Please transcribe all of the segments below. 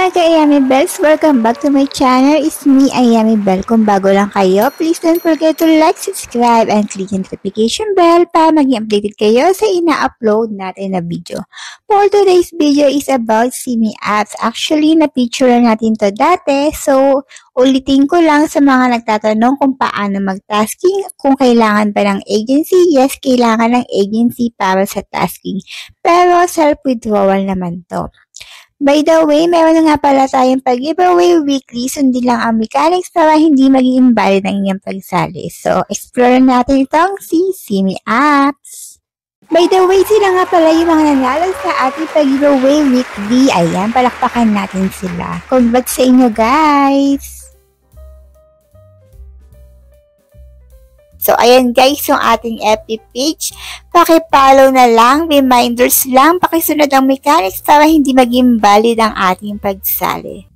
mga ka-Ayami Bells! Welcome back to my channel. It's me, Ayami Bell. Kung bago lang kayo, please don't forget to like, subscribe, and click the notification bell para maging updated kayo sa ina-upload natin na video. For today's video is about Simi apps. Actually, na-picture natin to dati. So, ulitin ko lang sa mga nagtatanong kung paano mag-tasking. Kung kailangan ba ng agency, yes, kailangan ng agency para sa tasking. Pero self-withdrawal naman to. By the way, meron na nga pala tayong pag-giveaway weekly. Sundin lang ang mechanics para hindi maging invalid ang inyong pagsali. So, explore natin itong si Simi apps. By the way, sila nga pala yung mga nanalo sa ating pag-giveaway weekly. Ayan, palakpakan natin sila. Congrats sa inyo, guys! So, ayan guys, yung ating FB page. Paki-follow na lang, reminders lang, pakisunod ang mechanics para hindi maging valid ang ating pagsali.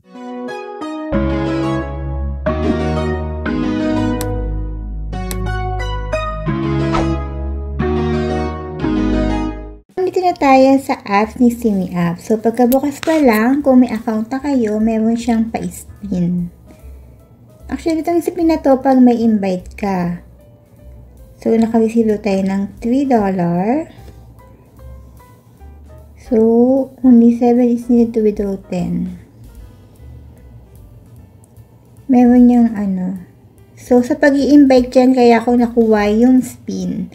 Dito na tayo sa apps ni Simi App. So, pagkabukas pa lang, kung may account na kayo, meron siyang pa-spin. Actually, itong spin na to pag may invite ka. So, nakareceive tayo ng $3. So, only 7 is needed to withdraw 10. Meron niyang ano. So, sa pag-i-invite dyan, kaya ako nakuha yung spin.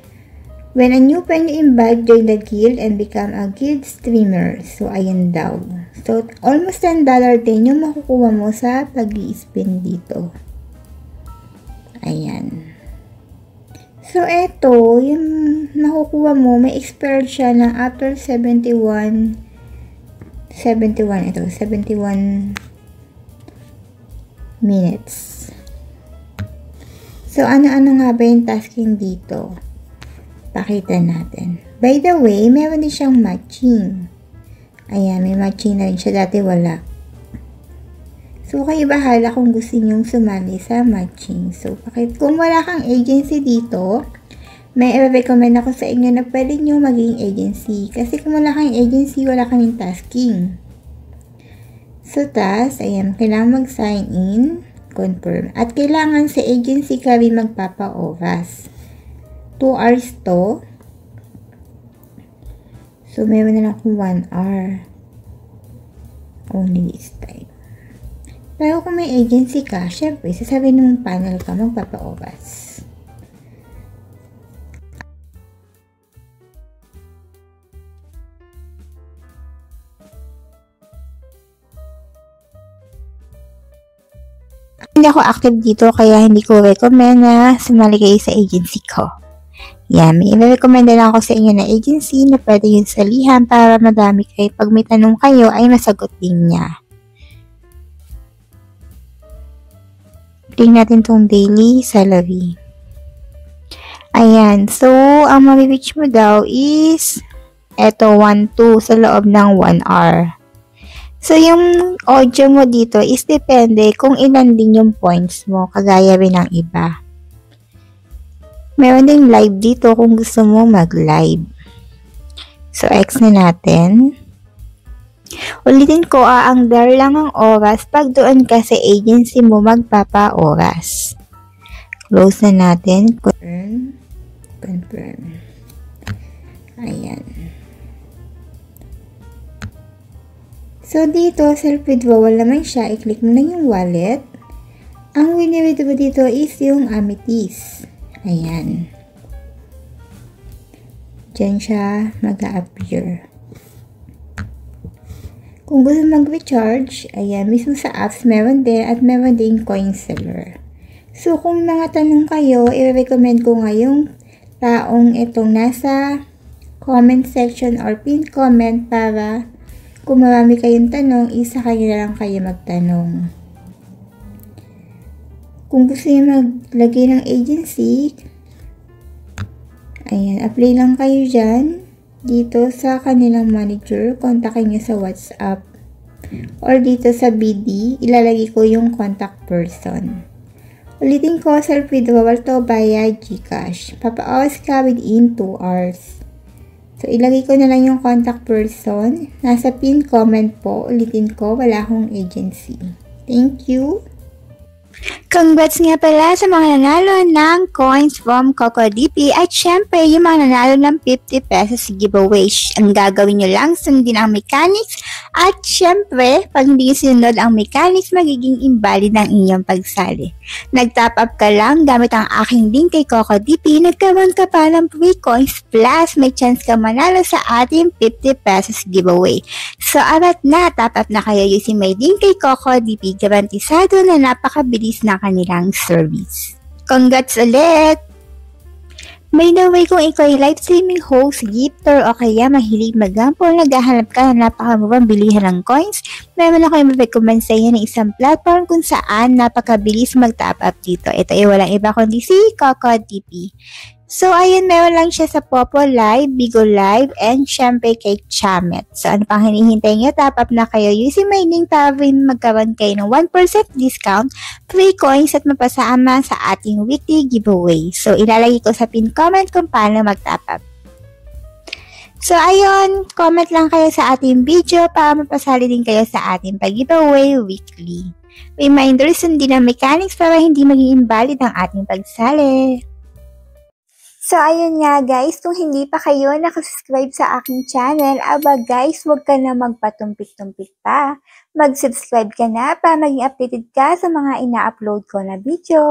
When a new friend you invite, join the guild and become a guild streamer. So, ayan daw. So, almost $10 din yung makukuha mo sa pag-i-spin dito. Ayan. So, eto, yung nakukuha mo, may expired siya na after 71 minutes. So, ano-ano nga ba yung tasking dito? Pakita natin. By the way, meron din siyang matching. Ayan, may matching na rin siya. Dati wala. So, kayo bahala kung gusto nyong sumali sa matching. So, kung wala kang agency dito, may i-recommend ako sa inyo na pwede nyo maging agency. Kasi kung wala kang agency, wala kaming tasking. So, ayan, kailangan mag-sign in, confirm. At kailangan sa agency ka rin magpapa-oras. 2 hours to. So, meron na lang akong 1 hour. Only this time. Pero kung may agency ka, syempre, sasabihin ng panel ka, magpapa-oras. Hindi ako active dito, kaya hindi ko recommend na sumali kayo sa agency ko. Yan, may i-recommend lang ako sa inyo na agency na pwede yung salihan para madami kayo. Pag may tanong kayo, ay masagot din niya. Tingnan natin tong daily salary. Ayan. So, ang ma-reach mo daw is eto 1-2 sa loob ng 1 hour. So, yung audio mo dito is depende kung ilan din yung points mo. Kagaya rin ng iba. Meron ding live dito kung gusto mo mag-live. So, X na natin. Ulitin ko, aanggar lang ang oras pag doon ka sa agency mo magpapa-oras. Close na natin. Confirm. Ayan. So, dito, self-withdrawal naman siya. I-click mo na yung wallet. Ang wini-withdraw dito is yung Amethyst. Ayan. Diyan siya mag-a-appear. Kung gusto mag-recharge, ayan, mismo sa apps, meron din at meron din coin seller. So, kung mga tanong kayo, i-recommend ko ngayong taong itong nasa comment section or pin comment para kung marami kayong tanong, isa kayo na lang kayo magtanong. Kung gusto niyo maglagay ng agency, ayan, apply lang kayo dyan. Dito sa kanilang manager, kontakin nyo sa WhatsApp. Or dito sa BD, ilalagay ko yung contact person. Ulitin ko, self-withdrawal to via GCash. Papa-awas ka within 2 hours. So, ilagay ko na lang yung contact person. Nasa pin comment po. Ulitin ko, wala akong agency. Thank you. Congrats nga pala sa mga nanalo ng coins from CocoDP at syempre yung mga nanalo ng 50 pesos giveaway. Ang gagawin nyo lang, sundin ang mechanics at syempre, pag hindi sinunod ang mechanics, magiging invalid ang inyong pagsali. Nag-top up ka lang gamit ang aking link kay CocoDP, nagkaroon ka pa ng free coins plus may chance ka manalo sa ating 50 pesos giveaway. So, arat na, top up na kayo using my link kay CocoDP, garantisado na napakabilis na kanilang service. Congrats ulit! By the way, kung ikaw ay live streaming host, gifter o kaya mahilig mag-gamble, naghahanap ka na napakamurang bilihan ng coins, meron ako yung recommend sa iyo ng isang platform kung saan napakabilis mag-top up dito. Ito ay walang iba kundi si CocoDP. So, ayun, meron lang siya sa Popo Live, Bigo Live, and syempre kay Chamet. So, ano pang hinihintay nyo? Top up na kayo using my link para magkaroon kayo ng 1% discount, free coins at mapasama sa ating weekly giveaway. So, ilalagay ko sa pin comment kung paano mag-top up. So, ayun, comment lang kayo sa ating video para mapasali din kayo sa ating pag-giveaway weekly. Reminder, sundin ang mechanics para hindi maging invalid ang ating pagsali. So, ayun nga guys, kung hindi pa kayo nakasubscribe sa aking channel, aba guys, huwag ka na magpatumpik-tumpik pa. Mag-subscribe ka na para maging updated ka sa mga ina-upload ko na video.